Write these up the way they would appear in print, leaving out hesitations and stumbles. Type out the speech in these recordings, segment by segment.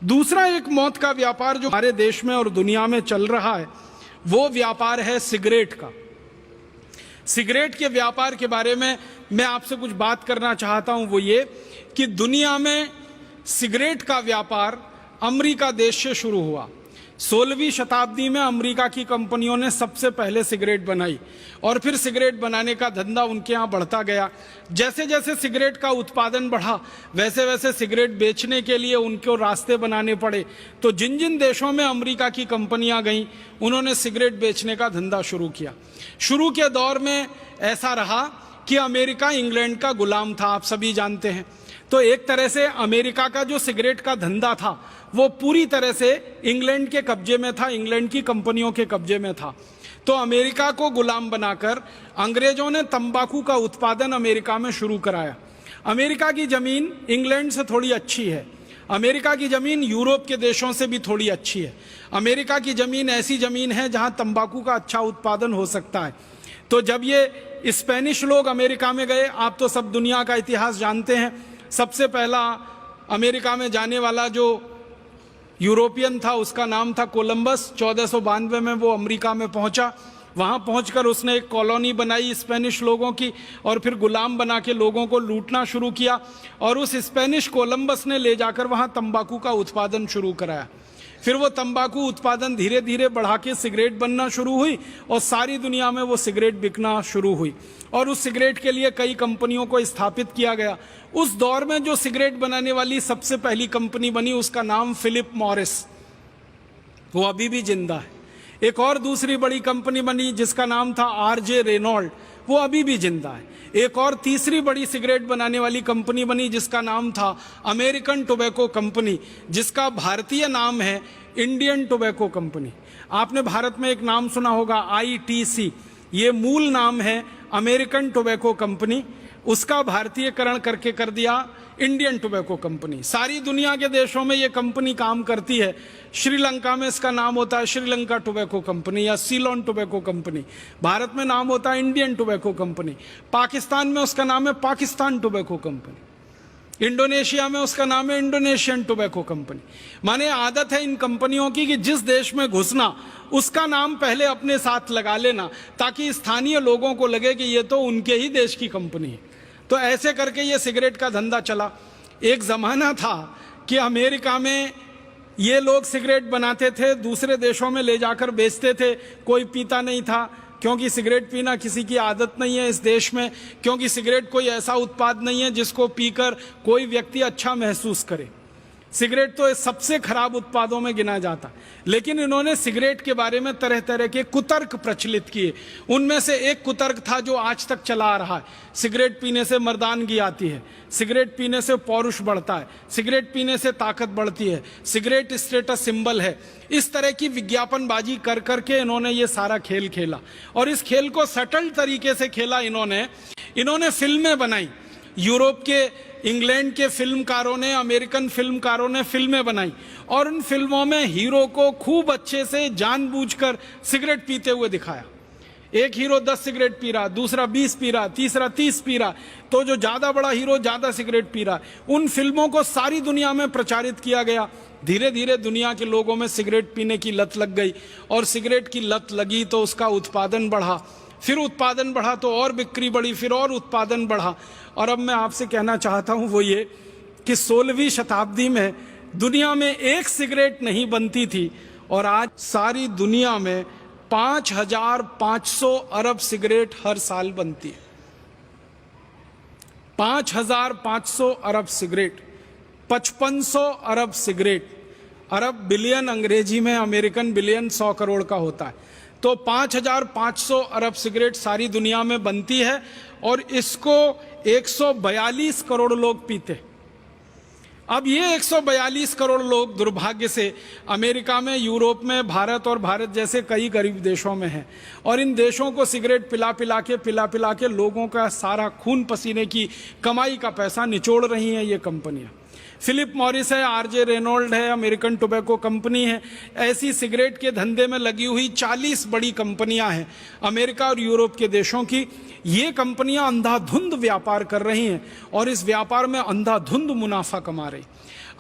दूसरा एक मौत का व्यापार जो हमारे देश में और दुनिया में चल रहा है वो व्यापार है सिगरेट का। सिगरेट के व्यापार के बारे में मैं आपसे कुछ बात करना चाहता हूं, वो ये कि दुनिया में सिगरेट का व्यापार अमेरिका देश से शुरू हुआ। 16वीं शताब्दी में अमेरिका की कंपनियों ने सबसे पहले सिगरेट बनाई और फिर सिगरेट बनाने का धंधा उनके यहाँ बढ़ता गया। जैसे जैसे सिगरेट का उत्पादन बढ़ा वैसे वैसे सिगरेट बेचने के लिए उनको रास्ते बनाने पड़े। तो जिन जिन देशों में अमेरिका की कंपनियां गईं उन्होंने सिगरेट बेचने का धंधा शुरू किया। शुरू के दौर में ऐसा रहा कि अमेरिका इंग्लैंड का गुलाम था, आप सभी जानते हैं। तो एक तरह से अमेरिका का जो सिगरेट का धंधा था वो पूरी तरह से इंग्लैंड के कब्जे में था, इंग्लैंड की कंपनियों के कब्जे में था। तो अमेरिका को गुलाम बनाकर अंग्रेजों ने तंबाकू का उत्पादन अमेरिका में शुरू कराया। अमेरिका की जमीन इंग्लैंड से थोड़ी अच्छी है, अमेरिका की जमीन यूरोप के देशों से भी थोड़ी अच्छी है। अमेरिका की जमीन ऐसी जमीन है जहां तंबाकू का अच्छा उत्पादन हो सकता है। तो जब ये स्पेनिश लोग अमेरिका में गए, आप तो सब दुनिया का इतिहास जानते हैं, सबसे पहला अमेरिका में जाने वाला जो यूरोपियन था उसका नाम था कोलंबस। 1492 में वो अमेरिका में पहुंचा। वहां पहुंचकर उसने एक कॉलोनी बनाई स्पेनिश लोगों की और फिर गुलाम बना के लोगों को लूटना शुरू किया। और उस स्पेनिश कोलंबस ने ले जाकर वहां तंबाकू का उत्पादन शुरू कराया। फिर वो तंबाकू उत्पादन धीरे धीरे बढ़ा के सिगरेट बनना शुरू हुई और सारी दुनिया में वो सिगरेट बिकना शुरू हुई और उस सिगरेट के लिए कई कंपनियों को स्थापित किया गया। उस दौर में जो सिगरेट बनाने वाली सबसे पहली कंपनी बनी उसका नाम फिलिप मॉरिस, वो अभी भी जिंदा है। एक और दूसरी बड़ी कंपनी बनी जिसका नाम था आरजे रेनॉल्ड, वो अभी भी जिंदा है। एक और तीसरी बड़ी सिगरेट बनाने वाली कंपनी बनी जिसका नाम था अमेरिकन टोबैको कंपनी, जिसका भारतीय नाम है इंडियन टोबैको कंपनी। आपने भारत में एक नाम सुना होगा ITC, ये मूल नाम है अमेरिकन टोबैको कंपनी, उसका भारतीयकरण करके कर दिया इंडियन टोबैको कंपनी। सारी दुनिया के देशों में ये कंपनी काम करती है। श्रीलंका में इसका नाम होता है श्रीलंका टोबैको कंपनी या सीलोन टोबैको कंपनी। भारत में नाम होता है इंडियन टोबैको कंपनी। पाकिस्तान में उसका नाम है पाकिस्तान टोबैको कंपनी। इंडोनेशिया में उसका नाम है इंडोनेशियन टोबैको कंपनी। माने आदत है इन कंपनियों की कि जिस देश में घुसना उसका नाम पहले अपने साथ लगा लेना ताकि स्थानीय लोगों को लगे कि ये तो उनके ही देश की कंपनी है। तो ऐसे करके ये सिगरेट का धंधा चला। एक ज़माना था कि अमेरिका में ये लोग सिगरेट बनाते थे, दूसरे देशों में ले जाकर बेचते थे, कोई पीता नहीं था क्योंकि सिगरेट पीना किसी की आदत नहीं है इस देश में, क्योंकि सिगरेट कोई ऐसा उत्पाद नहीं है जिसको पीकर कोई व्यक्ति अच्छा महसूस करे। सिगरेट तो सबसे खराब उत्पादों में गिना जाता। लेकिन इन्होंने सिगरेट के बारे में तरह तरह के कुतर्क प्रचलित किए। उनमें से एक कुतर्क था जो आज तक चला आ रहा है, सिगरेट पीने से मर्दानगी आती है, सिगरेट पीने से पौरुष बढ़ता है, सिगरेट पीने से ताकत बढ़ती है, सिगरेट स्टेटस सिंबल है। इस तरह की विज्ञापनबाजी कर करके इन्होंने ये सारा खेल खेला और इस खेल को सटल तरीके से खेला। इन्होंने फिल्में बनाई। यूरोप के, इंग्लैंड के फिल्मकारों ने, अमेरिकन फिल्मकारों ने फिल्में बनाई और उन फिल्मों में हीरो को खूब अच्छे से जानबूझकर सिगरेट पीते हुए दिखाया। एक हीरो 10 सिगरेट पी रहा, दूसरा 20 पी रहा, तीसरा 30 पी रहा, तो जो ज्यादा बड़ा हीरो ज्यादा सिगरेट पी रहा। उन फिल्मों को सारी दुनिया में प्रचारित किया गया। धीरे धीरे दुनिया के लोगों में सिगरेट पीने की लत लग गई और सिगरेट की लत लगी तो उसका उत्पादन बढ़ा, फिर उत्पादन बढ़ा तो और बिक्री बढ़ी, फिर और उत्पादन बढ़ा। और अब मैं आपसे कहना चाहता हूं वो ये कि 16वीं शताब्दी में दुनिया में एक सिगरेट नहीं बनती थी और आज सारी दुनिया में 5500 अरब सिगरेट हर साल बनती है। 5500 अरब सिगरेट, 5500 अरब सिगरेट। अरब बिलियन अंग्रेजी में, अमेरिकन बिलियन 100 करोड़ का होता है। तो 5500 अरब सिगरेट सारी दुनिया में बनती है और इसको 142 करोड़ लोग पीते। अब ये 142 करोड़ लोग दुर्भाग्य से अमेरिका में, यूरोप में, भारत और भारत जैसे कई गरीब देशों में हैं और इन देशों को सिगरेट पिला पिला के लोगों का सारा खून पसीने की कमाई का पैसा निचोड़ रही हैं ये कंपनियां। फिलिप मॉरिस है, आरजे रेनॉल्ड है, अमेरिकन टोबैको कंपनी है। ऐसी सिगरेट के धंधे में लगी हुई 40 बड़ी कंपनियां हैं अमेरिका और यूरोप के देशों की। ये कंपनियां अंधाधुंध व्यापार कर रही हैं और इस व्यापार में अंधाधुंध मुनाफा कमा रही।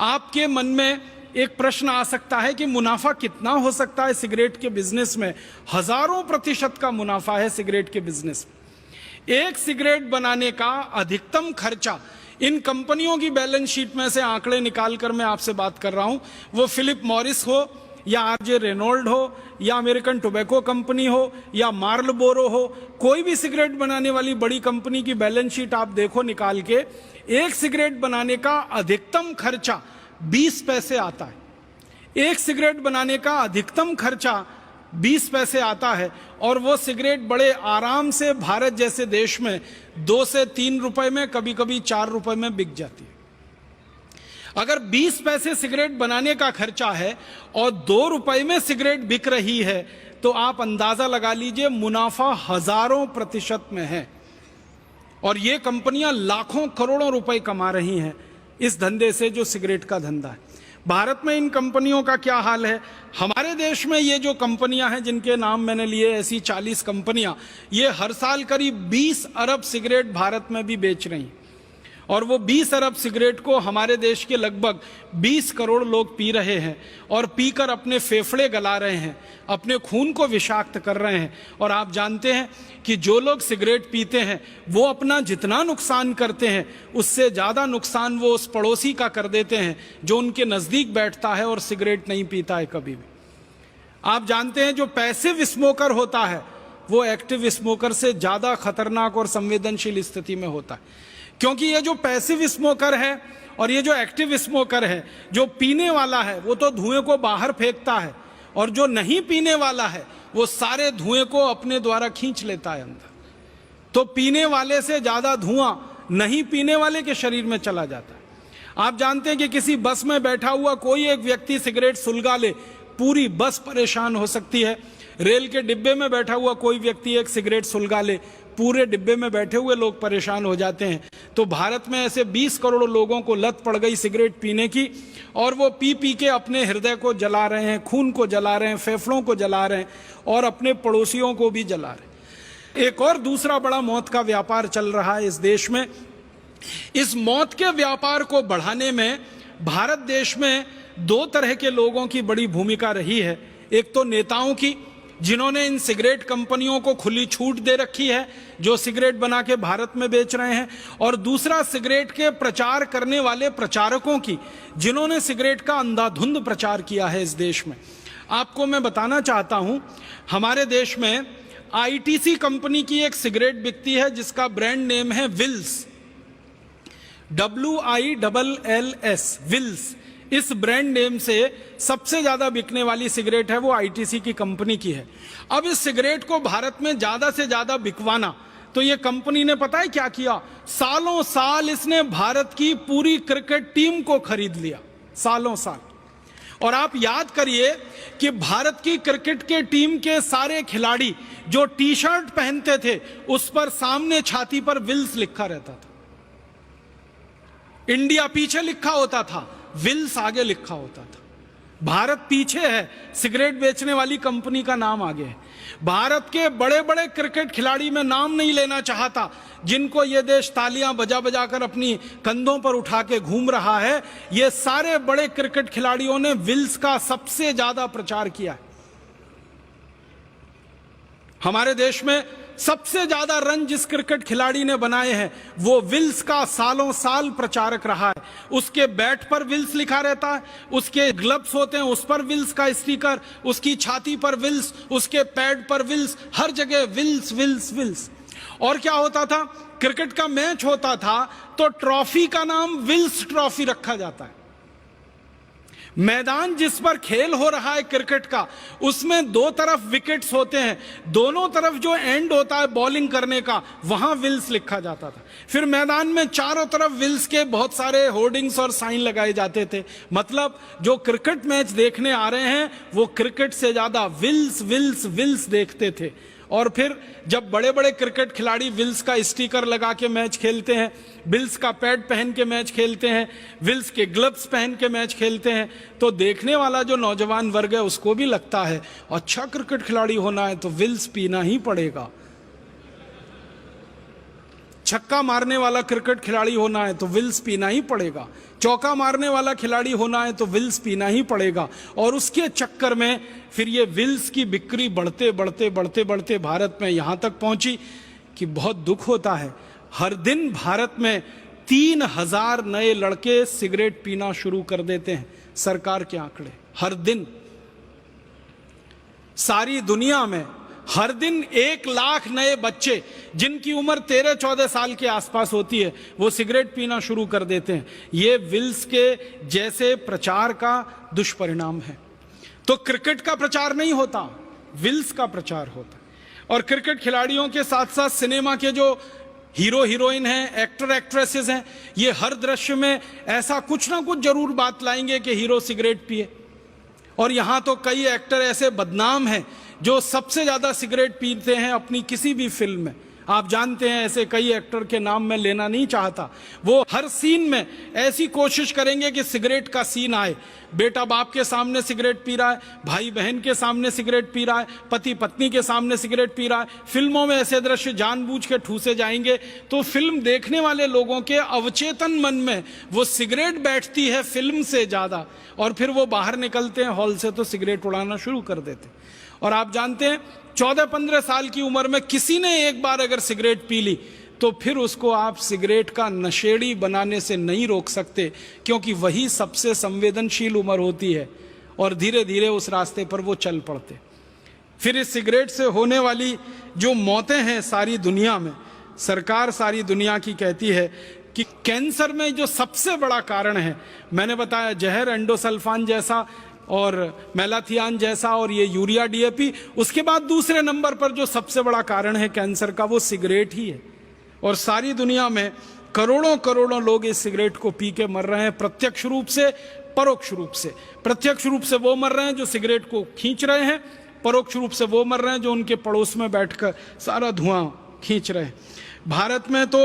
आपके मन में एक प्रश्न आ सकता है कि मुनाफा कितना हो सकता है सिगरेट के बिजनेस में। हजारों प्रतिशत का मुनाफा है सिगरेट के बिजनेस में। एक सिगरेट बनाने का अधिकतम खर्चा, इन कंपनियों की बैलेंस शीट में से आंकड़े निकालकर मैं आपसे बात कर रहा हूं, वो फिलिप मॉरिस हो या आरजे रेनॉल्ड हो या अमेरिकन टोबैको कंपनी हो या मार्लबोरो हो, कोई भी सिगरेट बनाने वाली बड़ी कंपनी की बैलेंस शीट आप देखो निकाल के, एक सिगरेट बनाने का अधिकतम खर्चा 20 पैसे आता है। एक सिगरेट बनाने का अधिकतम खर्चा 20 पैसे आता है और वो सिगरेट बड़े आराम से भारत जैसे देश में 2 से 3 रुपए में, कभी कभी 4 रुपए में बिक जाती है। अगर 20 पैसे सिगरेट बनाने का खर्चा है और 2 रुपए में सिगरेट बिक रही है, तो आप अंदाजा लगा लीजिए मुनाफा हजारों प्रतिशत में है। और ये कंपनियां लाखों करोड़ों रुपए कमा रही हैं इस धंधे से, जो सिगरेट का धंधा है। भारत में इन कंपनियों का क्या हाल है? हमारे देश में ये जो कंपनियां हैं जिनके नाम मैंने लिए, ऐसी 40 कंपनियां, ये हर साल करीब 20 अरब सिगरेट भारत में भी बेच रही हैं। और वो 20 अरब सिगरेट को हमारे देश के लगभग 20 करोड़ लोग पी रहे हैं और पीकर अपने फेफड़े गला रहे हैं, अपने खून को विषाक्त कर रहे हैं। और आप जानते हैं कि जो लोग सिगरेट पीते हैं वो अपना जितना नुकसान करते हैं उससे ज़्यादा नुकसान वो उस पड़ोसी का कर देते हैं जो उनके नज़दीक बैठता है और सिगरेट नहीं पीता है कभी भी। आप जानते हैं जो पैसिव स्मोकर होता है वो एक्टिव स्मोकर से ज़्यादा खतरनाक और संवेदनशील स्थिति में होता है, क्योंकि ये जो पैसिव स्मोकर है और ये जो एक्टिव स्मोकर है, जो पीने वाला है वो तो धुएं को बाहर फेंकता है और जो नहीं पीने वाला है वो सारे धुएं को अपने द्वारा खींच लेता है अंदर। तो पीने वाले से ज्यादा धुआं नहीं पीने वाले के शरीर में चला जाता है। आप जानते हैं कि किसी बस में बैठा हुआ कोई एक व्यक्ति सिगरेट सुलगा ले, पूरी बस परेशान हो सकती है। रेल के डिब्बे में बैठा हुआ कोई व्यक्ति एक सिगरेट सुलगा ले, पूरे डिब्बे में बैठे हुए लोग परेशान हो जाते हैं। तो भारत में ऐसे 20 करोड़ लोगों को लत पड़ गई सिगरेट पीने की और वो पी पी के अपने हृदय को जला रहे हैं, खून को जला रहे हैं, फेफड़ों को जला रहे हैं और अपने पड़ोसियों को भी जला रहे हैं। एक और दूसरा बड़ा मौत का व्यापार चल रहा है इस देश में। इस मौत के व्यापार को बढ़ाने में भारत देश में 2 तरह के लोगों की बड़ी भूमिका रही है। एक तो नेताओं की, जिन्होंने इन सिगरेट कंपनियों को खुली छूट दे रखी है जो सिगरेट बना के भारत में बेच रहे हैं, और दूसरा सिगरेट के प्रचार करने वाले प्रचारकों की, जिन्होंने सिगरेट का अंधाधुंध प्रचार किया है इस देश में। आपको मैं बताना चाहता हूं, हमारे देश में आईटीसी कंपनी की एक सिगरेट बिकती है जिसका ब्रांड नेम है विल्स, WILLS, विल्स। इस ब्रांड नेम से सबसे ज्यादा बिकने वाली सिगरेट है वो आईटीसी की कंपनी की है। अब इस सिगरेट को भारत में ज्यादा से ज्यादा बिकवाना, तो ये कंपनी ने पता है क्या किया? सालों साल इसने भारत की पूरी क्रिकेट टीम को खरीद लिया, सालों साल। और आप याद करिए कि भारत की क्रिकेट के टीम के सारे खिलाड़ी जो टी शर्ट पहनते थे उस पर सामने छाती पर विल्स लिखा रहता था। इंडिया पीछे लिखा होता था, विल्स आगे लिखा होता था। भारत पीछे है, सिगरेट बेचने वाली कंपनी का नाम आगे है। भारत के बड़े बड़े क्रिकेट खिलाड़ी में नाम नहीं लेना चाहता जिनको ये देश तालियां बजा बजा कर अपनी कंधों पर उठा के घूम रहा है। ये सारे बड़े क्रिकेट खिलाड़ियों ने विल्स का सबसे ज्यादा प्रचार किया है। हमारे देश में सबसे ज्यादा रन जिस क्रिकेट खिलाड़ी ने बनाए हैं वो विल्स का सालों साल प्रचारक रहा है। उसके बैट पर विल्स लिखा रहता है, उसके ग्लव्स होते हैं उस पर विल्स का स्टिकर, उसकी छाती पर विल्स, उसके पैड पर विल्स, हर जगह विल्स विल्स विल्स। और क्या होता था, क्रिकेट का मैच होता था तो ट्रॉफी का नाम विल्स ट्रॉफी रखा जाता है। मैदान जिस पर खेल हो रहा है क्रिकेट का, उसमें 2 तरफ विकेट्स होते हैं, दोनों तरफ जो एंड होता है बॉलिंग करने का, वहां विल्स लिखा जाता था। फिर मैदान में चारों तरफ विल्स के बहुत सारे होर्डिंग्स और साइन लगाए जाते थे। मतलब जो क्रिकेट मैच देखने आ रहे हैं वो क्रिकेट से ज्यादा विल्स विल्स विल्स देखते थे। और फिर जब बड़े बड़े क्रिकेट खिलाड़ी विल्स का स्टिकर लगा के मैच खेलते हैं, विल्स का पैड पहन के मैच खेलते हैं, विल्स के ग्लव्स पहन के मैच खेलते हैं, तो देखने वाला जो नौजवान वर्ग है उसको भी लगता है अच्छा क्रिकेट खिलाड़ी होना है तो विल्स पीना ही पड़ेगा। छक्का मारने वाला क्रिकेट खिलाड़ी होना है तो विल्स पीना ही पड़ेगा, चौका मारने वाला खिलाड़ी होना है तो विल्स पीना ही पड़ेगा। और उसके चक्कर में फिर ये विल्स की बिक्री बढ़ते बढ़ते बढ़ते बढ़ते भारत में यहां तक पहुंची कि बहुत दुख होता है। हर दिन भारत में 3000 नए लड़के सिगरेट पीना शुरू कर देते हैं, सरकार के आंकड़े। हर दिन सारी दुनिया में हर दिन 1 लाख नए बच्चे जिनकी उम्र 13-14 साल के आसपास होती है वो सिगरेट पीना शुरू कर देते हैं। ये विल्स के जैसे प्रचार का दुष्परिणाम है। तो क्रिकेट का प्रचार नहीं होता, विल्स का प्रचार होता। और क्रिकेट खिलाड़ियों के साथ साथ सिनेमा के जो हीरो हीरोइन हैं, एक्टर एक्ट्रेसेस हैं, ये हर दृश्य में ऐसा कुछ ना कुछ जरूर बात लाएंगे कि हीरो सिगरेट पिए। और यहां तो कई एक्टर ऐसे बदनाम हैं जो सबसे ज्यादा सिगरेट पीते हैं अपनी किसी भी फिल्म में। आप जानते हैं ऐसे कई एक्टर के नाम मैं लेना नहीं चाहता। वो हर सीन में ऐसी कोशिश करेंगे कि सिगरेट का सीन आए। बेटा बाप के सामने सिगरेट पी रहा है, भाई बहन के सामने सिगरेट पी रहा है, पति पत्नी के सामने सिगरेट पी रहा है। फिल्मों में ऐसे दृश्य जानबूझ के ठूसे जाएंगे तो फिल्म देखने वाले लोगों के अवचेतन मन में वो सिगरेट बैठती है फिल्म से ज्यादा, और फिर वो बाहर निकलते हैं हॉल से तो सिगरेट उड़ाना शुरू कर देते। और आप जानते हैं 14-15 साल की उम्र में किसी ने एक बार अगर सिगरेट पी ली तो फिर उसको आप सिगरेट का नशेड़ी बनाने से नहीं रोक सकते, क्योंकि वही सबसे संवेदनशील उम्र होती है और धीरे धीरे उस रास्ते पर वो चल पड़ते। फिर इस सिगरेट से होने वाली जो मौतें हैं सारी दुनिया में, सरकार सारी दुनिया की कहती है कि कैंसर में जो सबसे बड़ा कारण है, मैंने बताया जहर, एंडोसल्फान जैसा और मेलाथियान जैसा और ये यूरिया डीएपी, उसके बाद दूसरे नंबर पर जो सबसे बड़ा कारण है कैंसर का वो सिगरेट ही है। और सारी दुनिया में करोड़ों करोड़ों लोग इस सिगरेट को पी के मर रहे हैं, प्रत्यक्ष रूप से परोक्ष रूप से। प्रत्यक्ष रूप से वो मर रहे हैं जो सिगरेट को खींच रहे हैं, परोक्ष रूप से वो मर रहे हैं जो उनके पड़ोस में बैठकर सारा धुआं खींच रहे हैं। भारत में तो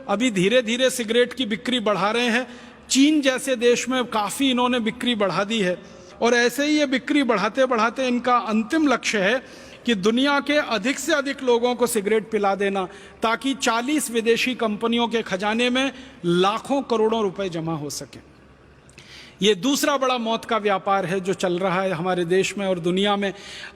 अभी धीरे धीरे सिगरेट की बिक्री बढ़ा रहे हैं। चीन जैसे देश में काफी इन्होंने बिक्री बढ़ा दी है और ऐसे ही ये बिक्री बढ़ाते बढ़ाते इनका अंतिम लक्ष्य है कि दुनिया के अधिक से अधिक लोगों को सिगरेट पिला देना, ताकि 40 विदेशी कंपनियों के खजाने में लाखों करोड़ों रुपए जमा हो सके। ये दूसरा बड़ा मौत का व्यापार है जो चल रहा है हमारे देश में और दुनिया में।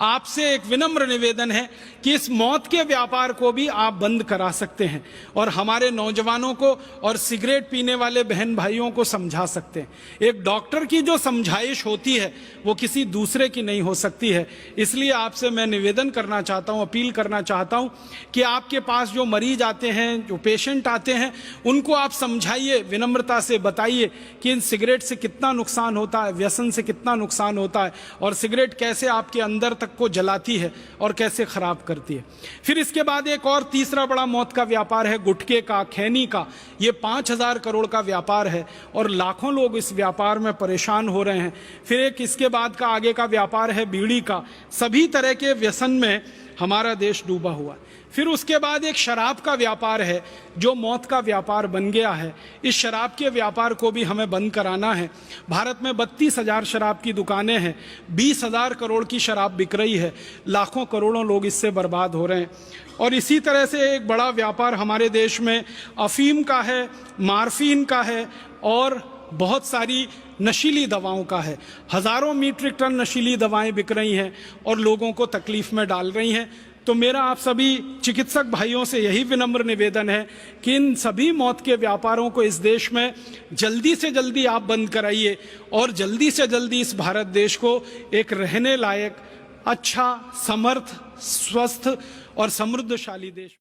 आपसे एक विनम्र निवेदन है कि इस मौत के व्यापार को भी आप बंद करा सकते हैं और हमारे नौजवानों को और सिगरेट पीने वाले बहन भाइयों को समझा सकते हैं। एक डॉक्टर की जो समझाइश होती है वो किसी दूसरे की नहीं हो सकती है। इसलिए आपसे मैं निवेदन करना चाहता हूँ, अपील करना चाहता हूँ कि आपके पास जो मरीज आते हैं, जो पेशेंट आते हैं, उनको आप समझाइए, विनम्रता से बताइए कि इन सिगरेट से कितना नुकसान होता है, व्यसन से कितना नुकसान होता है और सिगरेट कैसे आपके अंदर तक को जलाती है और कैसे खराब करती है। फिर इसके बाद एक और तीसरा बड़ा मौत का व्यापार है गुटखे का, खैनी का। ये 5000 करोड़ का व्यापार है और लाखों लोग इस व्यापार में परेशान हो रहे हैं। फिर एक इसके बाद का आगे का व्यापार है बीड़ी का। सभी तरह के व्यसन में हमारा देश डूबा हुआ है। फिर उसके बाद एक शराब का व्यापार है जो मौत का व्यापार बन गया है। इस शराब के व्यापार को भी हमें बंद कराना है। भारत में 32,000 शराब की दुकानें हैं, 20,000 करोड़ की शराब बिक रही है, लाखों करोड़ों लोग इससे बर्बाद हो रहे हैं। और इसी तरह से एक बड़ा व्यापार हमारे देश में अफीम का है, मार्फीन का है और बहुत सारी नशीली दवाओं का है। हजारों मीट्रिक टन नशीली दवाएं बिक रही हैं और लोगों को तकलीफ में डाल रही हैं। तो मेरा आप सभी चिकित्सक भाइयों से यही विनम्र निवेदन है कि इन सभी मौत के व्यापारों को इस देश में जल्दी से जल्दी आप बंद कराइए और जल्दी से जल्दी इस भारत देश को एक रहने लायक, अच्छा, समर्थ, स्वस्थ और समृद्धशाली देश